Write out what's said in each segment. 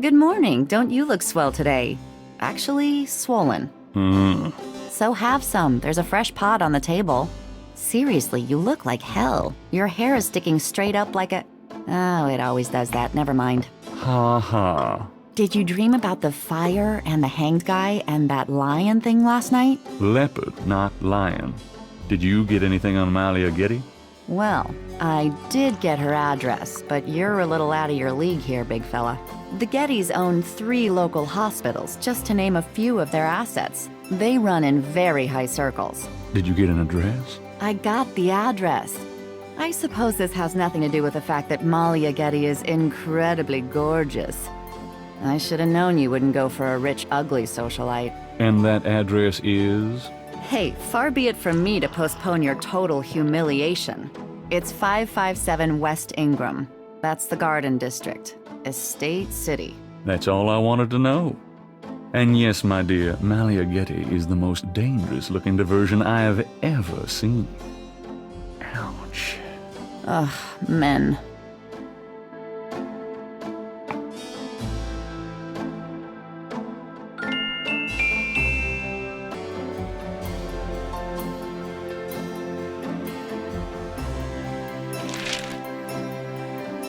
Good morning. Don't you look swell today? Actually, swollen. So have some. There's a fresh pot on the table. Seriously, you look like hell. Your hair is sticking straight up like a... Oh, it always does that. Never mind. Ha ha. Did you dream about the fire and the hanged guy and that lion thing last night? Leopard, not lion. Did you get anything on Malia Getty? Well, I did get her address, but you're a little out of your league here, big fella. The Gettys own 3 local hospitals, just to name a few of their assets. They run in very high circles. Did you get an address? I got the address. I suppose this has nothing to do with the fact that Malia Getty is incredibly gorgeous. I should have known you wouldn't go for a rich, ugly socialite. And that address is? Hey, far be it from me to postpone your total humiliation. It's 557 West Ingram. That's the Garden District. Estate City. That's all I wanted to know. And yes, my dear, Malia Getty is the most dangerous-looking diversion I have ever seen. Ouch. Ugh, men.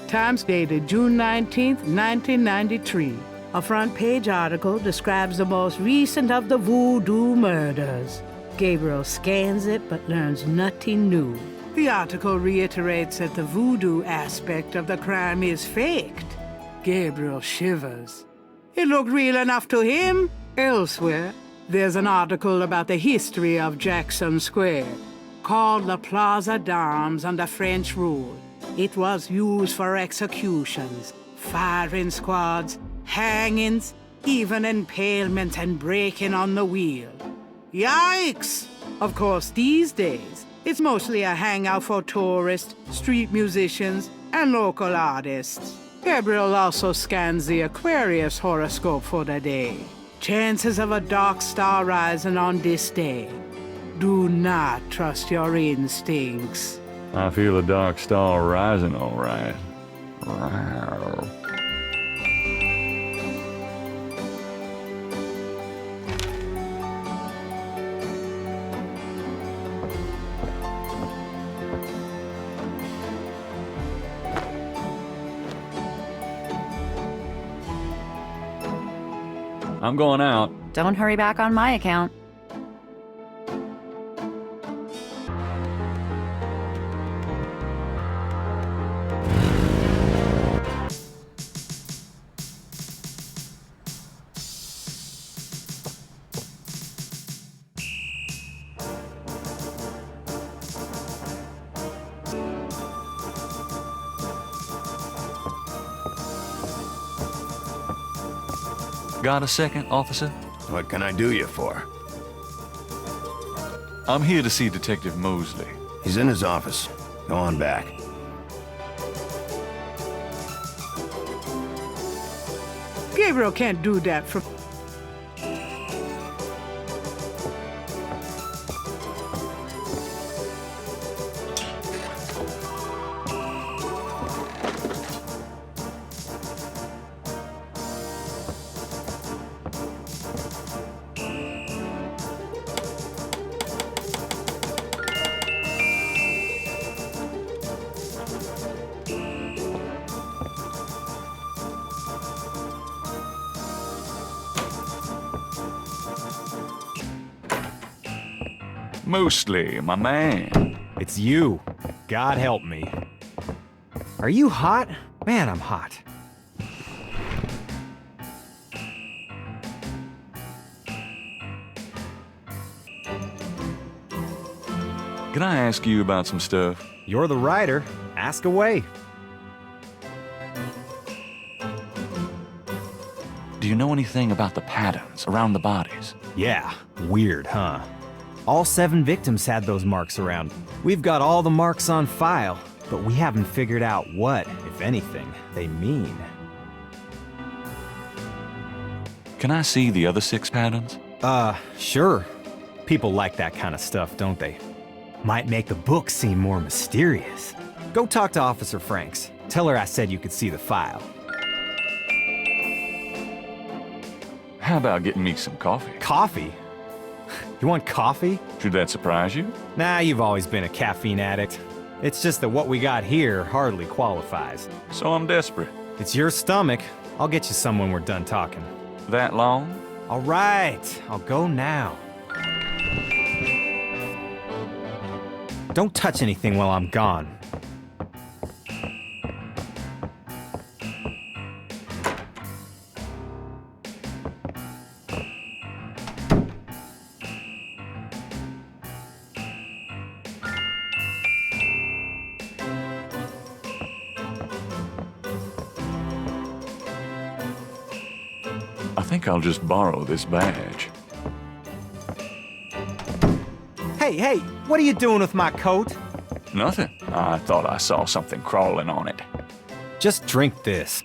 Times dated June 19th, 1993. A front-page article describes the most recent of the Voodoo murders. Gabriel scans it but learns nothing new. The article reiterates that the voodoo aspect of the crime is faked. Gabriel shivers. It looked real enough to him. Elsewhere, there's an article about the history of Jackson Square, called the Plaza d'Armes under French rule. It was used for executions, firing squads, hangings, even impalements and breaking on the wheel. Yikes! Of course, these days, it's mostly a hangout for tourists, street musicians, and local artists. Gabriel also scans the Aquarius horoscope for the day. Chances of a dark star rising on this day. Do not trust your instincts. I feel a dark star rising, all right. Wow. I'm going out. Don't hurry back on my account. Got a second, officer? What can I do you for? I'm here to see Detective Mosley. He's in his office. Go on back. Gabriel can't do that from... Mosley, my man. It's you. God help me. Are you hot? Man, I'm hot. Can I ask you about some stuff? You're the writer. Ask away. Do you know anything about the patterns around the bodies? Yeah, weird, huh? All 7 victims had those marks around. We've got all the marks on file, but we haven't figured out what, if anything, they mean. Can I see the other 6 patterns? Sure. People like that kind of stuff, don't they? Might make the book seem more mysterious. Go talk to Officer Franks. Tell her I said you could see the file. How about getting me some coffee? Coffee? You want coffee? Should that surprise you? Nah, you've always been a caffeine addict. It's just that what we got here hardly qualifies. So I'm desperate. It's your stomach. I'll get you some when we're done talking. That long? All right, I'll go now. Don't touch anything while I'm gone. I think I'll just borrow this badge. Hey, what are you doing with my coat? Nothing. I thought I saw something crawling on it. Just drink this.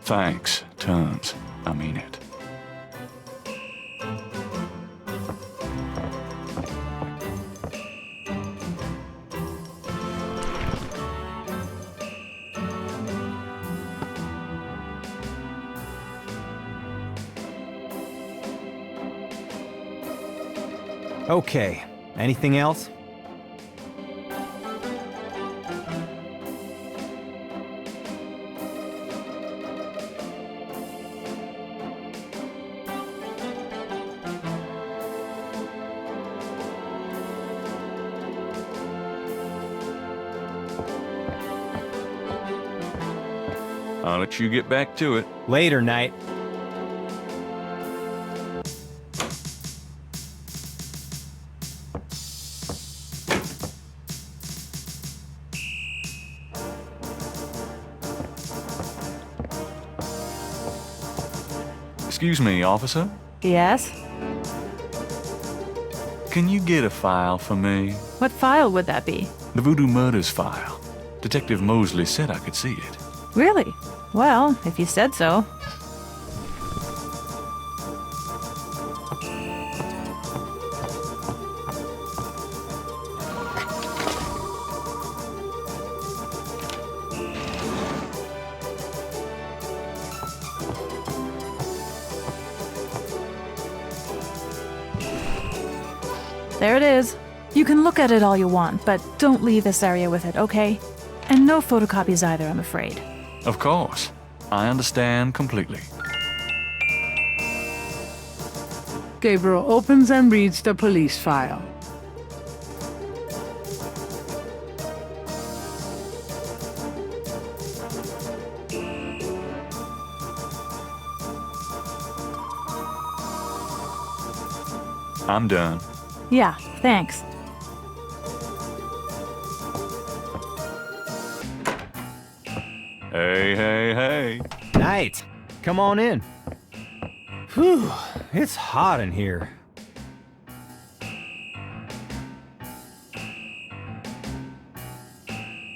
Thanks, tons. I mean it. Okay, anything else? I'll let you get back to it. Later, Knight. Excuse me, officer. Yes? Can you get a file for me? What file would that be? The Voodoo murders file. Detective Mosley said I could see it. Really? Well, if you said so. There it is. You can look at it all you want, but don't leave this area with it, okay? And no photocopies either, I'm afraid. Of course. I understand completely. Gabriel opens and reads the police file. I'm done. Yeah, thanks. Hey. Knight, come on in. Whew, it's hot in here.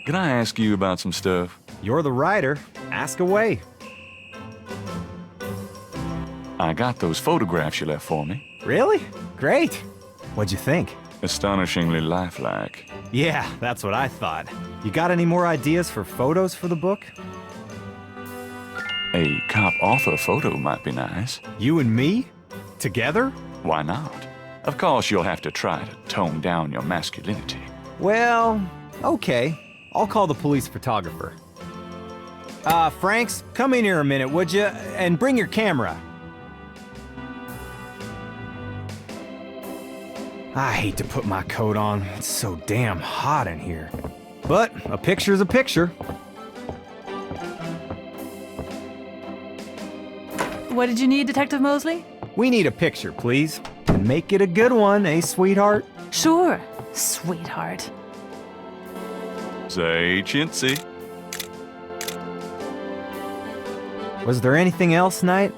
Can I ask you about some stuff? You're the writer. Ask away. I got those photographs you left for me. Really? Great. What'd you think? Astonishingly lifelike. Yeah, that's what I thought. You got any more ideas for photos for the book? A cop author photo might be nice. You and me? Together? Why not? Of course, you'll have to try to tone down your masculinity. Well, okay. I'll call the police photographer. Franks, come in here a minute, would you? And bring your camera. I hate to put my coat on. It's so damn hot in here. But a picture's a picture. What did you need, Detective Mosley? We need a picture, please. And make it a good one, eh, sweetheart? Sure, sweetheart. Say chintzy. Was there anything else, Knight?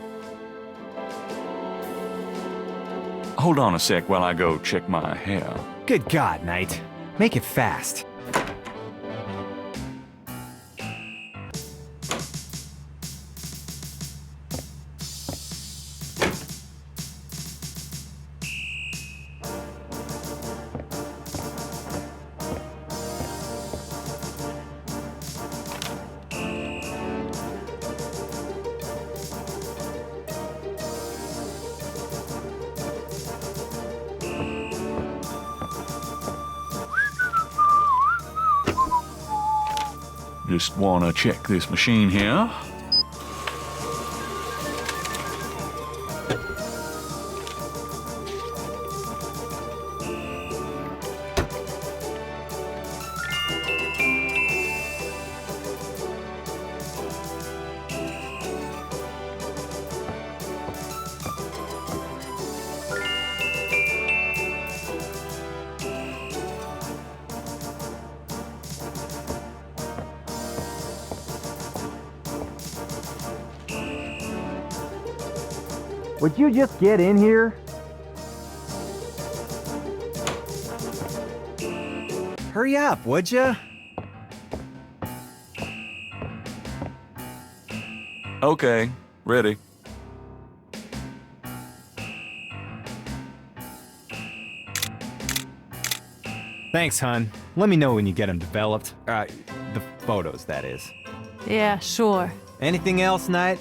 Hold on a sec while I go check my hair. Good God, Knight. Make it fast. Just want to check this machine here. Would you just get in here? Hurry up, would ya? Okay, ready. Thanks, hun. Let me know when you get them developed. The photos, that is. Yeah, sure. Anything else, Knight?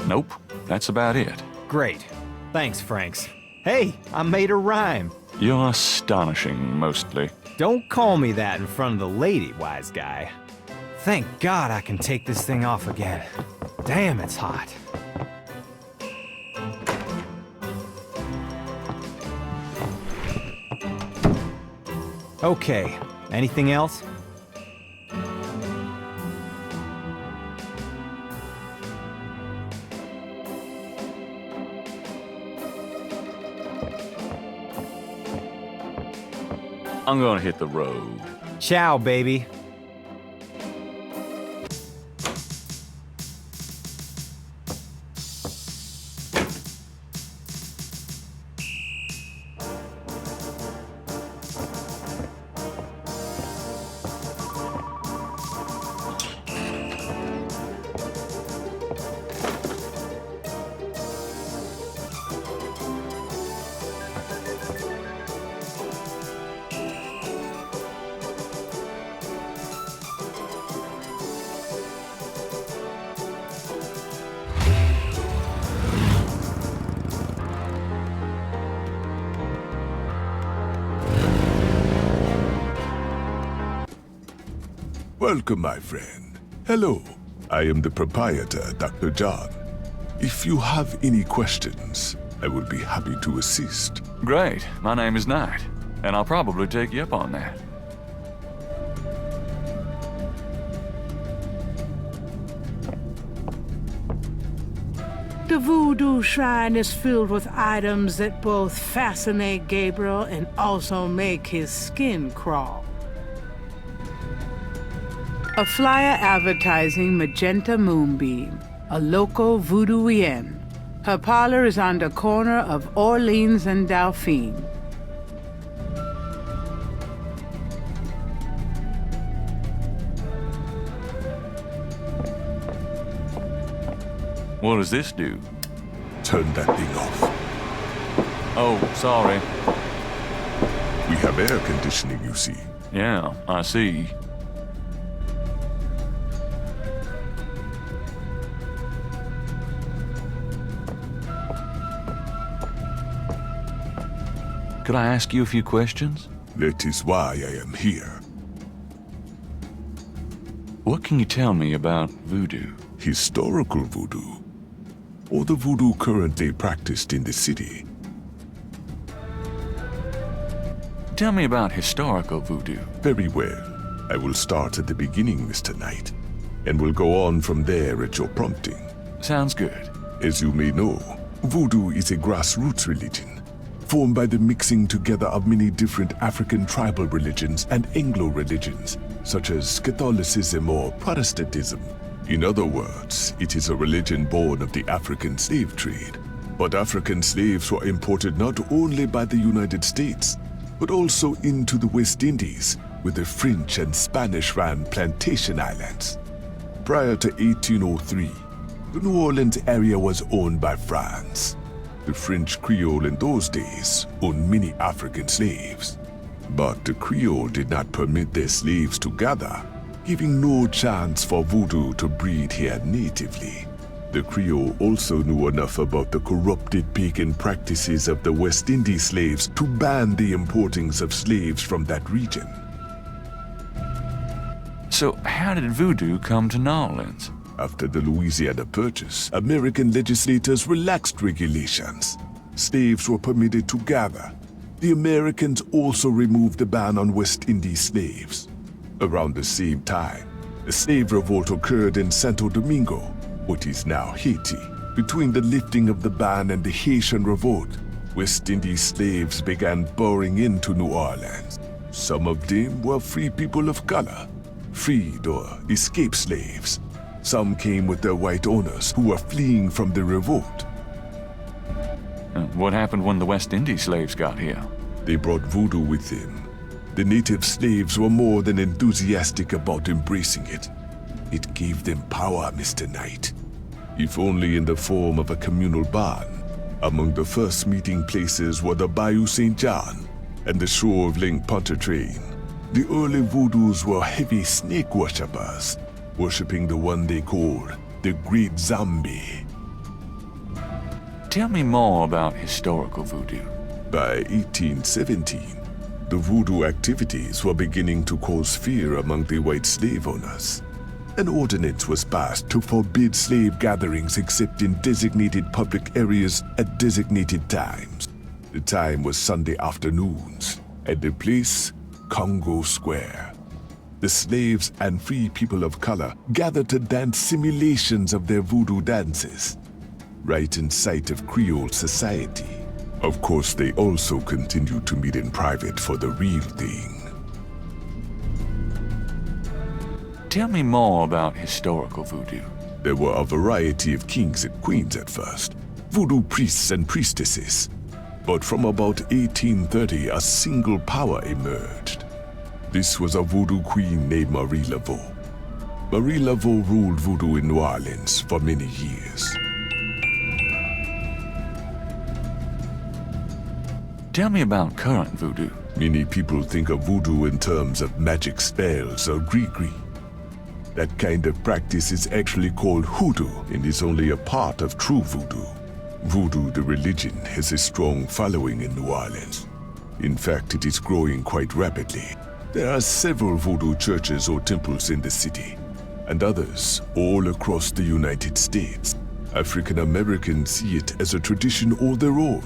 Nope, that's about it. Great. Thanks, Franks. Hey, I made a rhyme. You're astonishing, mostly. Don't call me that in front of the lady, wise guy. Thank God I can take this thing off again. Damn, it's hot. Okay, anything else? I'm gonna hit the road. Ciao, baby. Welcome, my friend. Hello. I am the proprietor, Dr. John. If you have any questions, I will be happy to assist. Great, my name is Knight, and I'll probably take you up on that. The Voodoo Shrine is filled with items that both fascinate Gabriel and also make his skin crawl. A flyer advertising Magenta Moonbeam, a local voodooienne. Her parlor is on the corner of Orleans and Dauphine. What does this do? Turn that thing off. Oh, sorry. We have air conditioning, you see. Yeah, I see. Could I ask you a few questions? That is why I am here. What can you tell me about voodoo? Historical voodoo, or the voodoo currently practiced in the city. Tell me about historical voodoo. Very well. I will start at the beginning, Mr. Knight, and will go on from there at your prompting. Sounds good. As you may know, voodoo is a grassroots religion, formed by the mixing together of many different African tribal religions and Anglo religions, such as Catholicism or Protestantism. In other words, it is a religion born of the African slave trade. But African slaves were imported not only by the United States, but also into the West Indies, where the French and Spanish ran plantation islands. Prior to 1803, the New Orleans area was owned by France. The French Creole in those days owned many African slaves. But the Creole did not permit their slaves to gather, giving no chance for voodoo to breed here natively. The Creole also knew enough about the corrupted pagan practices of the West Indies slaves to ban the importing of slaves from that region. So how did voodoo come to New Orleans? After the Louisiana Purchase, American legislators relaxed regulations. Slaves were permitted to gather. The Americans also removed the ban on West Indies slaves. Around the same time, a slave revolt occurred in Santo Domingo, what is now Haiti. Between the lifting of the ban and the Haitian Revolt, West Indies slaves began pouring into New Orleans. Some of them were free people of color, freed or escaped slaves. Some came with their white owners who were fleeing from the revolt. What happened when the West Indies slaves got here? They brought voodoo with them. The native slaves were more than enthusiastic about embracing it. It gave them power, Mr. Knight. If only in the form of a communal bond. Among the first meeting places were the Bayou St. John and the shore of Lake Pontchartrain. The early voodoos were heavy snake worshippers, worshipping the one they called the Great Zombie. Tell me more about historical voodoo. By 1817, the voodoo activities were beginning to cause fear among the white slave owners. An ordinance was passed to forbid slave gatherings except in designated public areas at designated times. The time was Sunday afternoons, and the place, Congo Square. The slaves and free people of color gathered to dance simulations of their voodoo dances, right in sight of Creole society. Of course, they also continued to meet in private for the real thing. Tell me more about historical voodoo. There were a variety of kings and queens at first, voodoo priests and priestesses. But from about 1830, a single power emerged. This was a voodoo queen named Marie Laveau. Marie Laveau ruled voodoo in New Orleans for many years. Tell me about current voodoo. Many people think of voodoo in terms of magic spells or gree-gree. That kind of practice is actually called hoodoo and is only a part of true voodoo. Voodoo, the religion, has a strong following in New Orleans. In fact, it is growing quite rapidly. There are several voodoo churches or temples in the city, and others all across the United States. African Americans see it as a tradition all their own.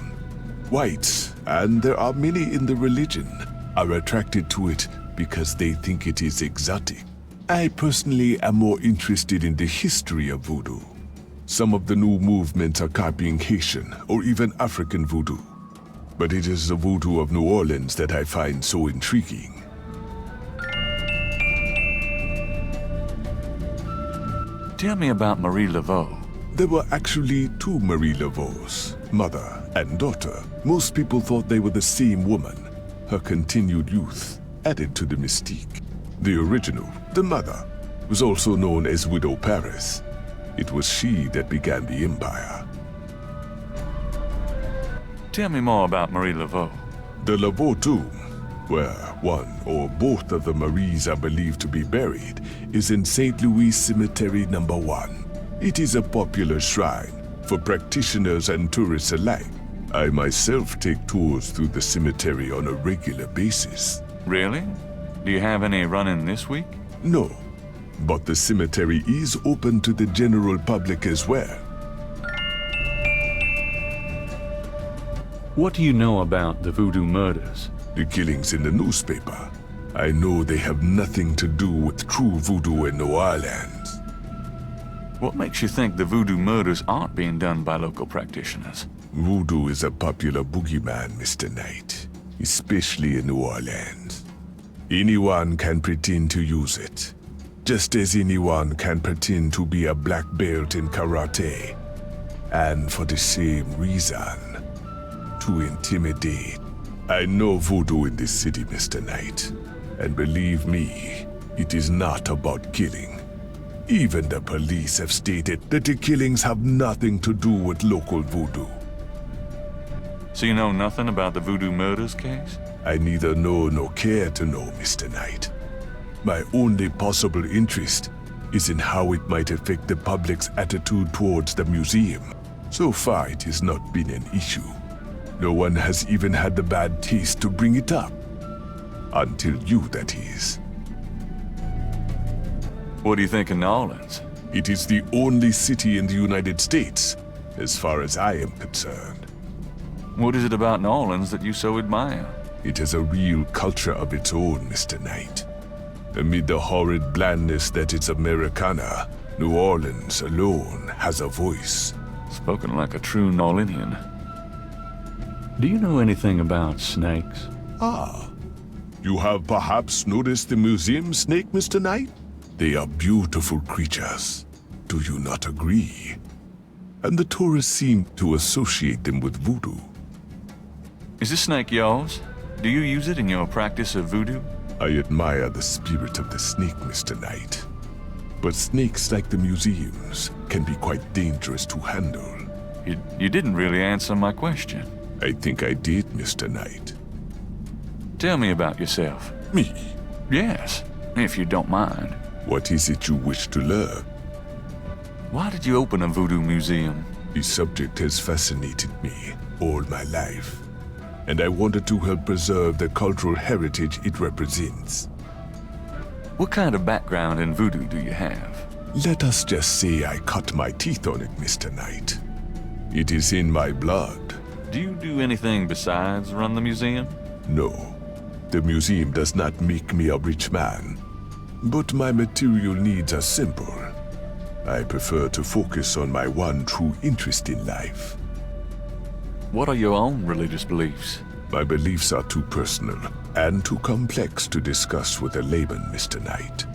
Whites, and there are many in the religion, are attracted to it because they think it is exotic. I personally am more interested in the history of voodoo. Some of the new movements are copying Haitian or even African voodoo. But it is the voodoo of New Orleans that I find so intriguing. Tell me about Marie Laveau. There were actually two Marie Laveaus, mother and daughter. Most people thought they were the same woman. Her continued youth added to the mystique. The original, the mother, was also known as Widow Paris. It was she that began the empire. Tell me more about Marie Laveau. The Laveau tomb, where one or both of the Maries are believed to be buried, is in St. Louis Cemetery No. 1. It is a popular shrine for practitioners and tourists alike. I myself take tours through the cemetery on a regular basis. Really? Do you have any running this week? No, but the cemetery is open to the general public as well. What do you know about the voodoo murders? The killings in the newspaper. I know they have nothing to do with true voodoo in New Orleans. What makes you think the voodoo murders aren't being done by local practitioners? Voodoo is a popular boogeyman, Mr. Knight, especially in New Orleans. Anyone can pretend to use it, just as anyone can pretend to be a black belt in karate. And for the same reason, to intimidate. I know voodoo in this city, Mr. Knight, and believe me, it is not about killing. Even the police have stated that the killings have nothing to do with local voodoo. So you know nothing about the voodoo murders case? I neither know nor care to know, Mr. Knight. My only possible interest is in how it might affect the public's attitude towards the museum. So far, it has not been an issue. No one has even had the bad taste to bring it up. Until you, that is. What do you think of New Orleans? It is the only city in the United States, as far as I am concerned. What is it about New Orleans that you so admire? It has a real culture of its own, Mr. Knight. Amid the horrid blandness that is Americana, New Orleans alone has a voice. Spoken like a true New Orleanian. Do you know anything about snakes? Ah, you have perhaps noticed the museum snake, Mr. Knight? They are beautiful creatures. Do you not agree? And the tourists seem to associate them with voodoo. Is this snake yours? Do you use it in your practice of voodoo? I admire the spirit of the snake, Mr. Knight. But snakes, like the museums, can be quite dangerous to handle. You didn't really answer my question. I think I did, Mr. Knight. Tell me about yourself. Me? Yes, if you don't mind. What is it you wish to learn? Why did you open a voodoo museum? The subject has fascinated me all my life, and I wanted to help preserve the cultural heritage it represents. What kind of background in voodoo do you have? Let us just say I cut my teeth on it, Mr. Knight. It is in my blood. Do you do anything besides run the museum? No, the museum does not make me a rich man, but my material needs are simple. I prefer to focus on my one true interest in life. What are your own religious beliefs? My beliefs are too personal and too complex to discuss with a layman, Mr. Knight.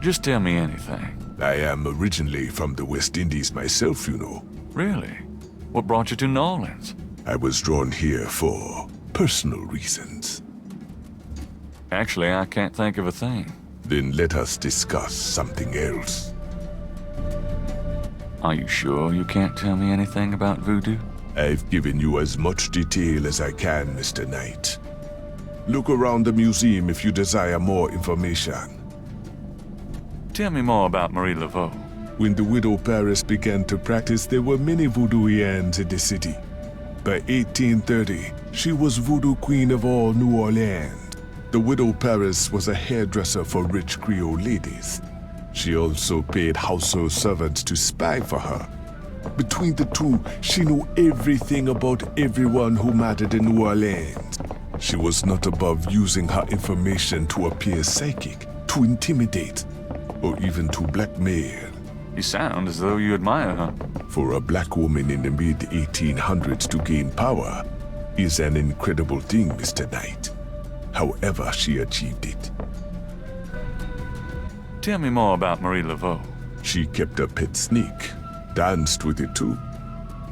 Just tell me anything. I am originally from the West Indies myself, you know. Really? What brought you to New Orleans? I was drawn here for personal reasons. Actually, I can't think of a thing. Then let us discuss something else. Are you sure you can't tell me anything about voodoo? I've given you as much detail as I can, Mr. Knight. Look around the museum if you desire more information. Tell me more about Marie Laveau. When the widow Paris began to practice, there were many voodooians in the city. By 1830, she was voodoo queen of all New Orleans. The widow Paris was a hairdresser for rich Creole ladies. She also paid household servants to spy for her. Between the two, she knew everything about everyone who mattered in New Orleans. She was not above using her information to appear psychic, to intimidate, or even to blackmail. You sound as though you admire her. For a black woman in the mid-1800s to gain power is an incredible thing, Mr. Knight. However she achieved it. Tell me more about Marie Laveau. She kept a pet snake, danced with it too.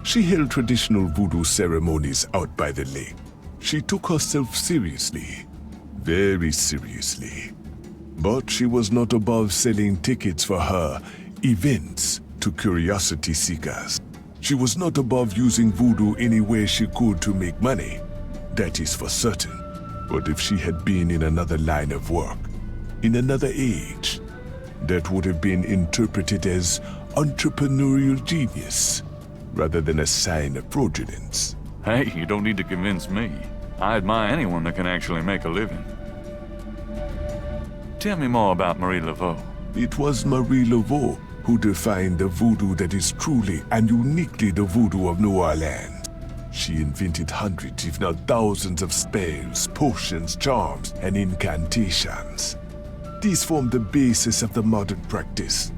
She held traditional voodoo ceremonies out by the lake. She took herself seriously, very seriously. But she was not above selling tickets for her events to curiosity seekers. She was not above using voodoo any way she could to make money. That is for certain. But if she had been in another line of work, in another age, that would have been interpreted as entrepreneurial genius, rather than a sign of fraudulence. Hey, you don't need to convince me. I admire anyone that can actually make a living. Tell me more about Marie Laveau. It was Marie Laveau who defined the voodoo that is truly and uniquely the voodoo of New Orleans. She invented hundreds, if not thousands, of spells, potions, charms, and incantations. These form the basis of the modern practice,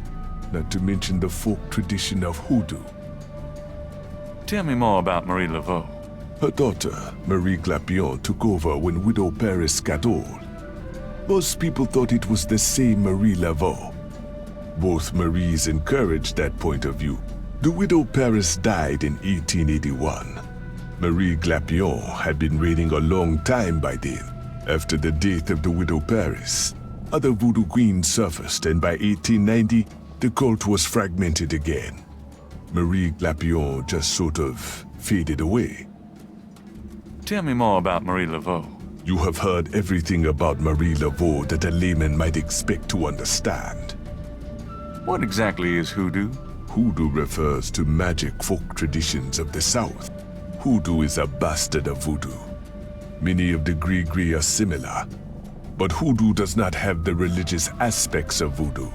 not to mention the folk tradition of hoodoo. Tell me more about Marie Laveau. Her daughter, Marie Glapion, took over when widow Paris got old. Most people thought it was the same Marie Laveau. Both Maries encouraged that point of view. The widow Paris died in 1881. Marie Glapion had been reigning a long time by then. After the death of the widow Paris, other voodoo queens surfaced, and by 1890, the cult was fragmented again. Marie Glapion just sort of faded away. Tell me more about Marie Laveau. You have heard everything about Marie Laveau that a layman might expect to understand. What exactly is hoodoo? Hoodoo refers to magic folk traditions of the South. Hoodoo is a bastard of voodoo. Many of the Gris-Gris are similar, but hoodoo does not have the religious aspects of voodoo.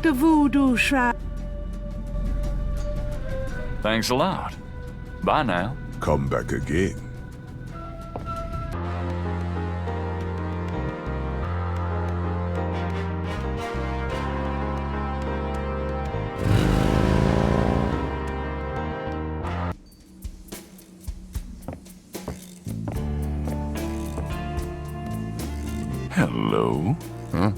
The voodoo shrine. Thanks a lot. Bye now. Come back again. Hello. Huh?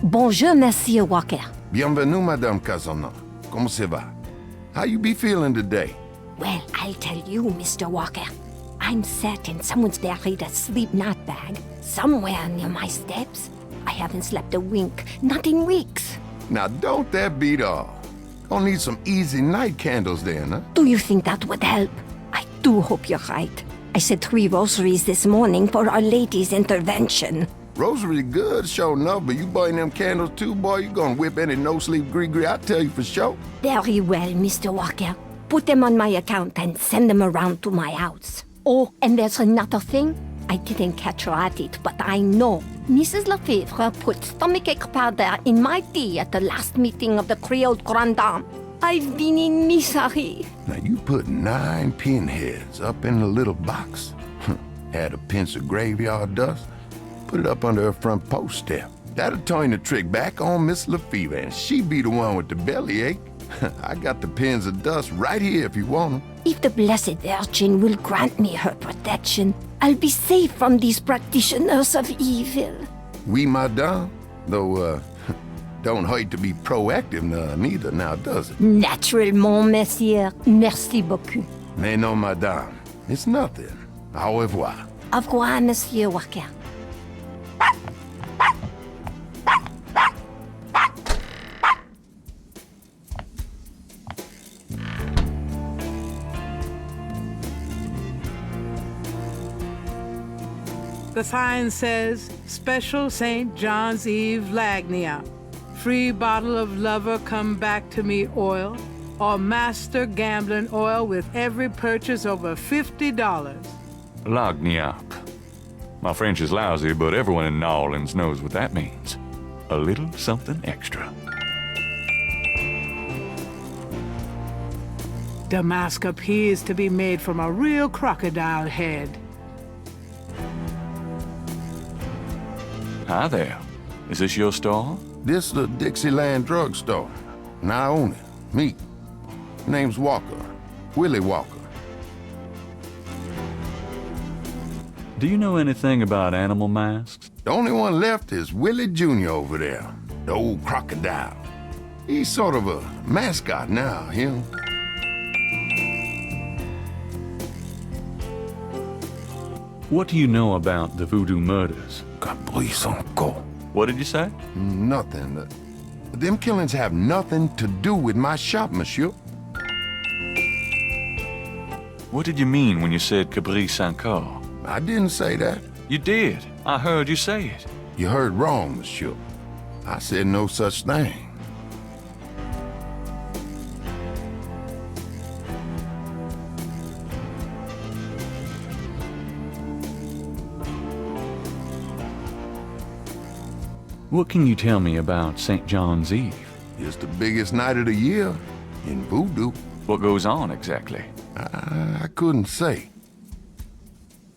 Bonjour, Monsieur Walker. Bienvenue, Madame Casona. Comment ça va? How you be feeling today? Well, I'll tell you, Mr. Walker. I'm certain someone's buried a sleep knot bag somewhere near my steps. I haven't slept a wink, not in weeks. Now, don't that beat all? Gonna need some easy night candles then, huh? Do you think that would help? I do hope you're right. I said 3 rosaries this morning for Our Lady's intervention. Rosary good, sure enough, but you burn them candles too, boy, you gonna whip any no-sleep gree-gree, I tell you for sure. Very well, Mr. Walker. Put them on my account and send them around to my house. Oh, and there's another thing. I didn't catch her at it, but I know. Mrs. Lefebvre put stomachache powder in my tea at the last meeting of the Creole Grand Dame. I've been in misery. Now, you put 9 pinheads up in a little box. Add a pinch of graveyard dust, put it up under her front post step. That'll turn the trick back on Miss Lefebvre, and she be the one with the bellyache. I got the pins of dust right here if you want them. If the Blessed Virgin will grant me her protection, I'll be safe from these practitioners of evil. Oui, madame. Though, don't hurt to be proactive neither now, does it? Naturellement, monsieur. Merci beaucoup. Mais non, madame. It's nothing. Au revoir. Au revoir, Monsieur Walker. The sign says, Special St. John's Eve Lagnia. Free bottle of Lover Come Back to Me oil, or Master Gambling oil with every purchase over $50. Lagniappe. My French is lousy, but everyone in New Orleans knows what that means. A little something extra. Damask appears to be made from a real crocodile head. Hi there. Is this your store? This the Dixieland Drugstore, and I own it. Me. Name's Walker. Willie Walker. Do you know anything about animal masks? The only one left is Willie Jr. over there, the old crocodile. He's sort of a mascot now, him. What do you know about the Voodoo murders? Caprice encore. What did you say? Nothing. Them killings have nothing to do with my shop, monsieur. What did you mean when you said Caprice encore? I didn't say that. You did. I heard you say it. You heard wrong, monsieur. I said no such thing. What can you tell me about St. John's Eve? It's the biggest night of the year in Voodoo. What goes on exactly? I couldn't say.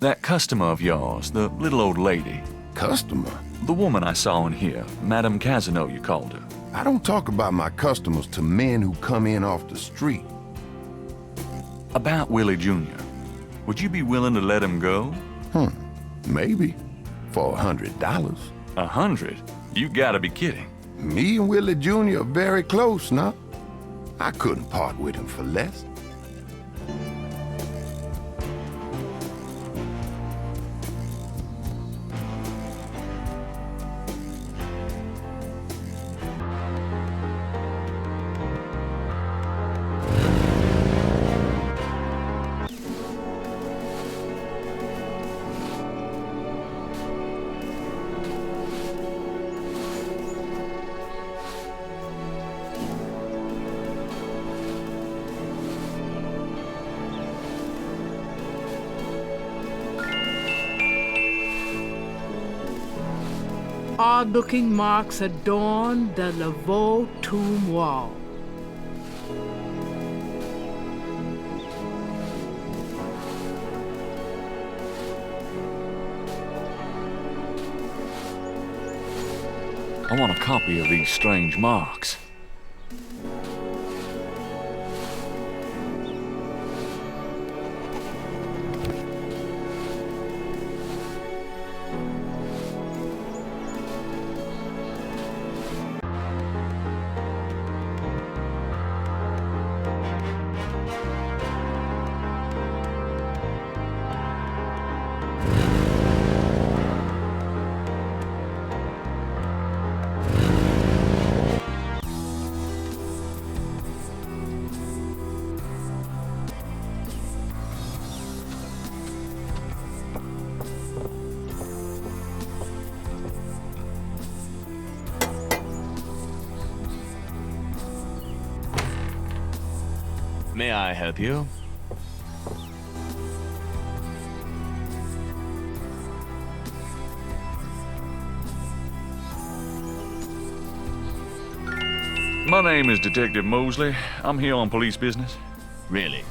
That customer of yours, the little old lady. Customer? The woman I saw in here, Madame Casino, you called her. I don't talk about my customers to men who come in off the street. About Willie Jr. Would you be willing to let him go? Maybe. For $100. 100? You gotta be kidding. Me and Willie Jr. are very close now. I couldn't part with him for less. odd-looking marks adorn the Laveau tomb wall. I want a copy of these strange marks. May I help you? My name is Detective Mosley. I'm here on police business. Really?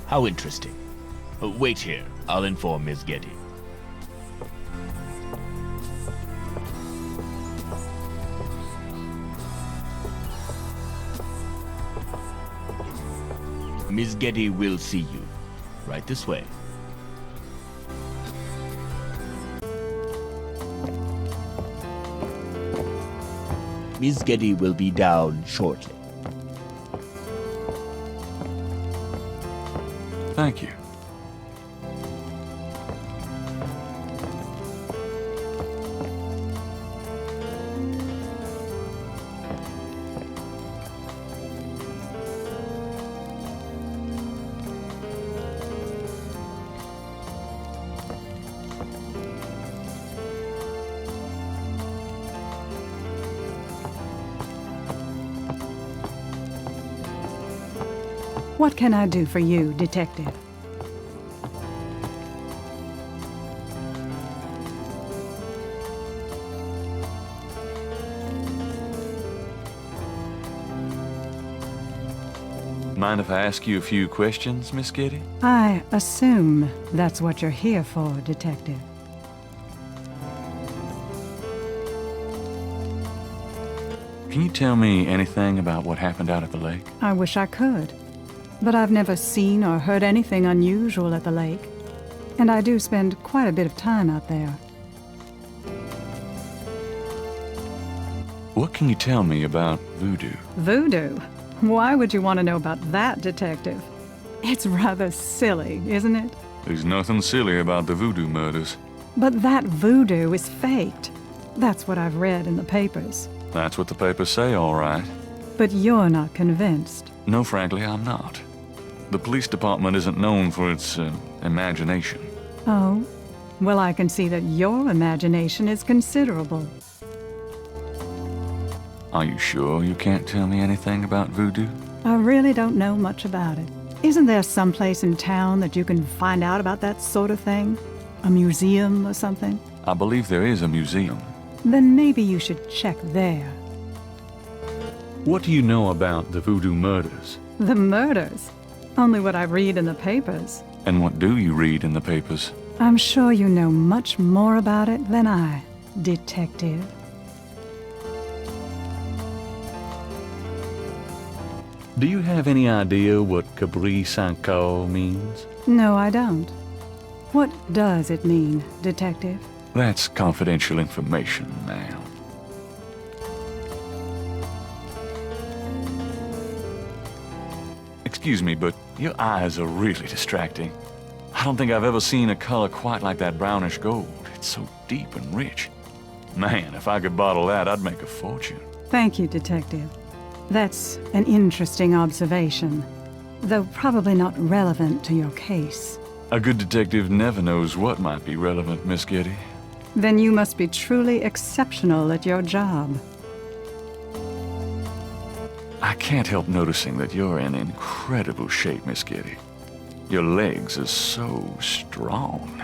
How interesting. Wait here. I'll inform Miss Getty. Miss Getty will see you. Right this way. Miss Getty will be down shortly. Thank you. What can I do for you, Detective? Mind if I ask you a few questions, Miss Getty? I assume that's what you're here for, Detective. Can you tell me anything about what happened out at the lake? I wish I could, but I've never seen or heard anything unusual at the lake, and I do spend quite a bit of time out there. What can you tell me about voodoo? Voodoo? Why would you want to know about that, Detective? It's rather silly, isn't it? There's nothing silly about the voodoo murders. But that voodoo is faked. That's what I've read in the papers. That's what the papers say, all right. But you're not convinced. No, frankly, I'm not. The police department isn't known for its imagination. Oh? Well, I can see that your imagination is considerable. Are you sure you can't tell me anything about voodoo? I really don't know much about it. Isn't there some place in town that you can find out about that sort of thing? A museum or something? I believe there is a museum. Then maybe you should check there. What do you know about the voodoo murders? The murders? Only what I read in the papers. And what do you read in the papers? I'm sure you know much more about it than I, Detective. Do you have any idea what Cabri Saint-Caux means? No, I don't. What does it mean, Detective? That's confidential information, ma'am. Excuse me, but your eyes are really distracting. I don't think I've ever seen a color quite like that brownish gold. It's so deep and rich. Man, if I could bottle that, I'd make a fortune. Thank you, Detective. That's an interesting observation, though probably not relevant to your case. A good detective never knows what might be relevant, Miss Getty. Then you must be truly exceptional at your job. I can't help noticing that you're in incredible shape, Miss Getty. Your legs are so strong.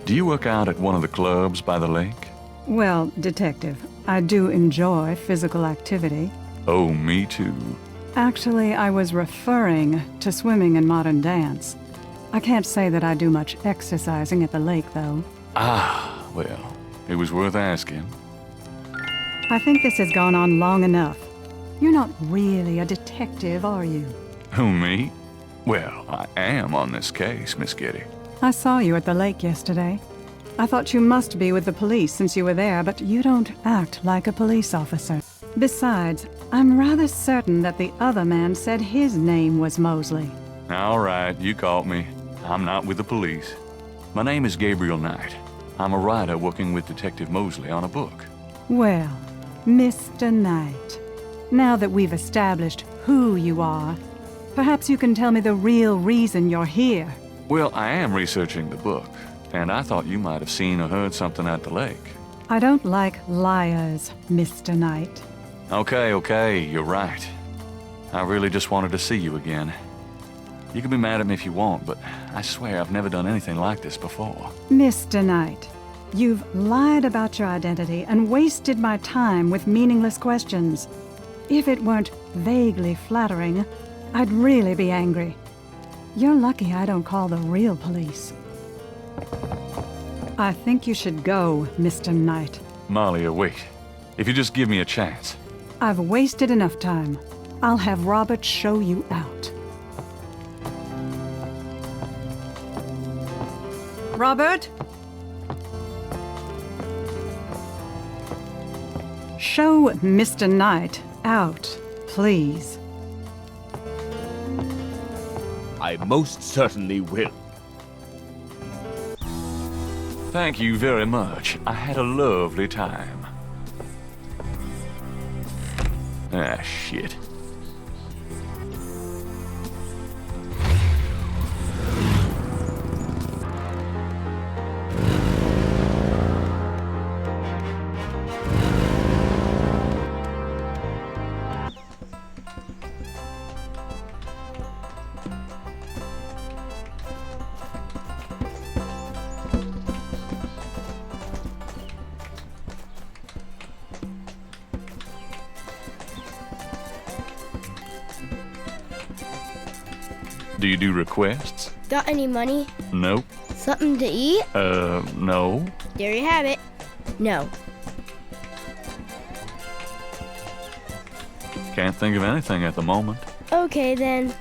Do you work out at one of the clubs by the lake? Well, Detective, I do enjoy physical activity. Oh, me too. Actually, I was referring to swimming and modern dance. I can't say that I do much exercising at the lake, though. Ah, well, it was worth asking. I think this has gone on long enough. You're not really a detective, are you? Who, me? Well, I am on this case, Miss Getty. I saw you at the lake yesterday. I thought you must be with the police since you were there, but you don't act like a police officer. Besides, I'm rather certain that the other man said his name was Mosley. All right, you caught me. I'm not with the police. My name is Gabriel Knight. I'm a writer working with Detective Mosley on a book. Well, Mr. Knight, now that we've established who you are, perhaps you can tell me the real reason you're here. Well, I am researching the book, and I thought you might have seen or heard something at the lake. I don't like liars, Mr. Knight. Okay, you're right. I really just wanted to see you again. You can be mad at me if you want, but I swear I've never done anything like this before. Mr. Knight, you've lied about your identity and wasted my time with meaningless questions. If it weren't vaguely flattering, I'd really be angry. You're lucky I don't call the real police. I think you should go, Mr. Knight. Malia, wait. If you just give me a chance. I've wasted enough time. I'll have Robert show you out. Robert? Show Mr. Knight out, please. I most certainly will. Thank you very much. I had a lovely time. Ah, shit. Do you do requests? Got any money? Nope. Something to eat? No. There you have it. No. Can't think of anything at the moment. Okay, then.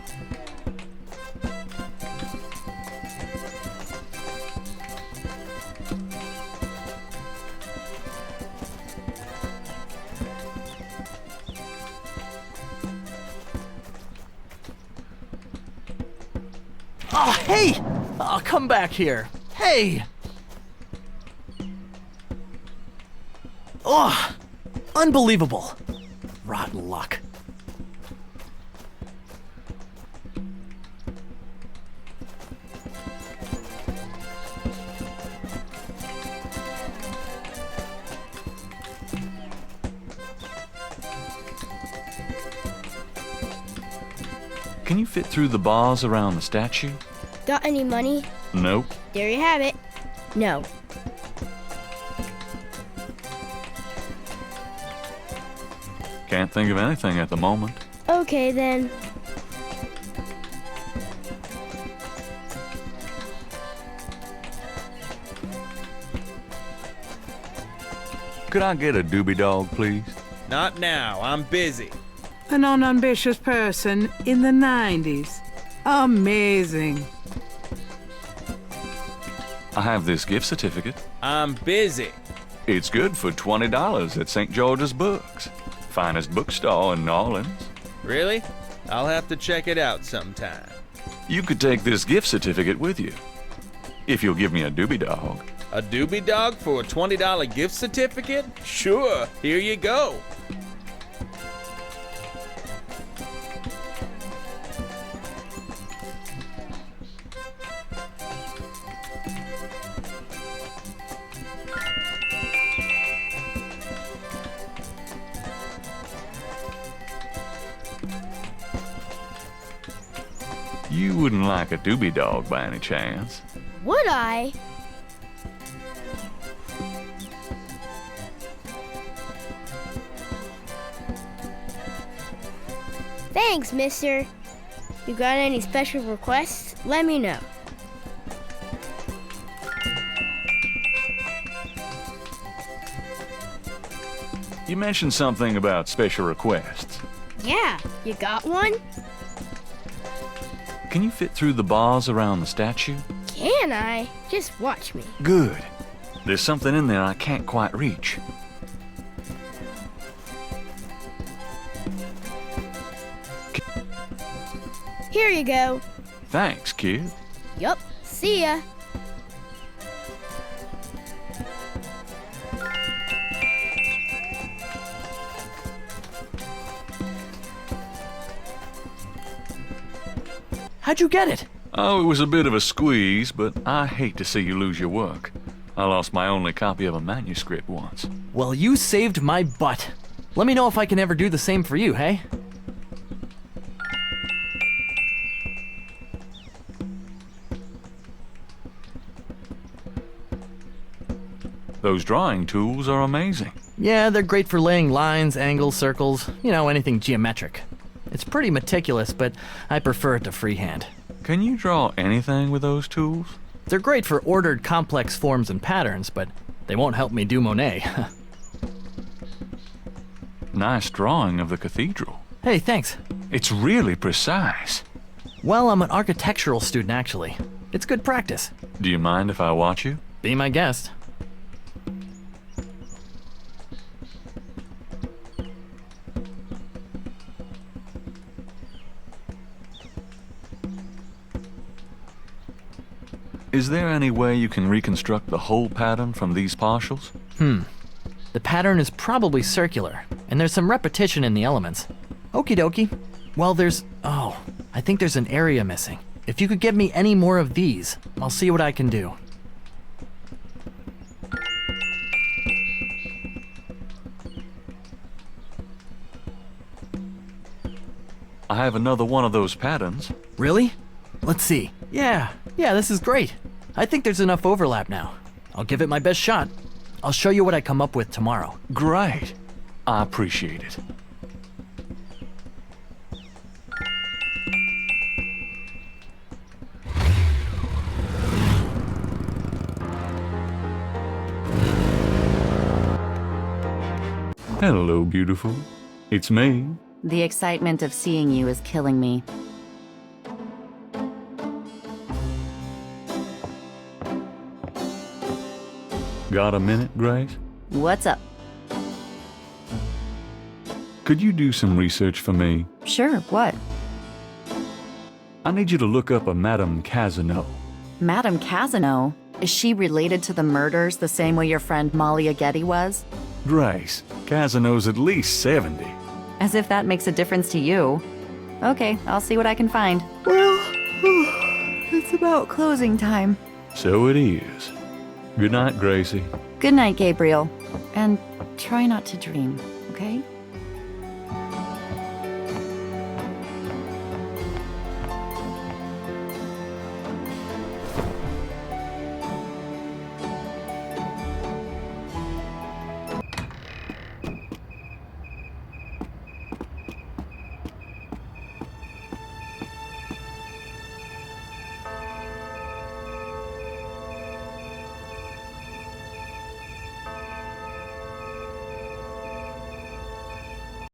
Oh, hey! Oh, come back here. Hey! Oh, unbelievable. Rotten luck. Can you fit through the bars around the statue? Got any money? Nope. There you have it. No. Can't think of anything at the moment. Okay, then. Could I get a doobie dog, please? Not now, I'm busy. An unambitious person in the 90s. Amazing. I have this gift certificate. I'm busy. It's good for $20 at St. George's Books. Finest bookstore in New Orleans. Really? I'll have to check it out sometime. You could take this gift certificate with you. If you'll give me a doobie dog. A doobie dog for a $20 gift certificate? Sure, here you go. You wouldn't like a doobie dog by any chance. Would I? Thanks, mister. You got any special requests? Let me know. You mentioned something about special requests. Yeah, you got one? Can you fit through the bars around the statue? Can I? Just watch me. Good. There's something in there I can't quite reach. Here you go. Thanks, kid. Yup. See ya. How'd you get it? Oh, it was a bit of a squeeze, but I hate to see you lose your work. I lost my only copy of a manuscript once. Well, you saved my butt. Let me know if I can ever do the same for you, hey? Those drawing tools are amazing. Yeah, they're great for laying lines, angles, circles, anything geometric. It's pretty meticulous, but I prefer it to freehand. Can you draw anything with those tools? They're great for ordered, complex forms and patterns, but they won't help me do Monet. Nice drawing of the cathedral. Hey, thanks. It's really precise. Well, I'm an architectural student, actually. It's good practice. Do you mind if I watch you? Be my guest. Is there any way you can reconstruct the whole pattern from these partials? The pattern is probably circular, and there's some repetition in the elements. Okie dokie. Well, I think there's an area missing. If you could get me any more of these, I'll see what I can do. I have another one of those patterns. Really? Let's see. Yeah, this is great. I think there's enough overlap now. I'll give it my best shot. I'll show you what I come up with tomorrow. Great. I appreciate it. Hello, beautiful. It's me. The excitement of seeing you is killing me. Got a minute, Grace? What's up? Could you do some research for me? Sure, what? I need you to look up a Madame Casino. Madame Casino? Is she related to the murders the same way your friend Malia Getty was? Grace, Casino's at least 70. As if that makes a difference to you. Okay, I'll see what I can find. Well, it's about closing time. So it is. Good night, Gracie. Good night, Gabriel. And try not to dream, okay?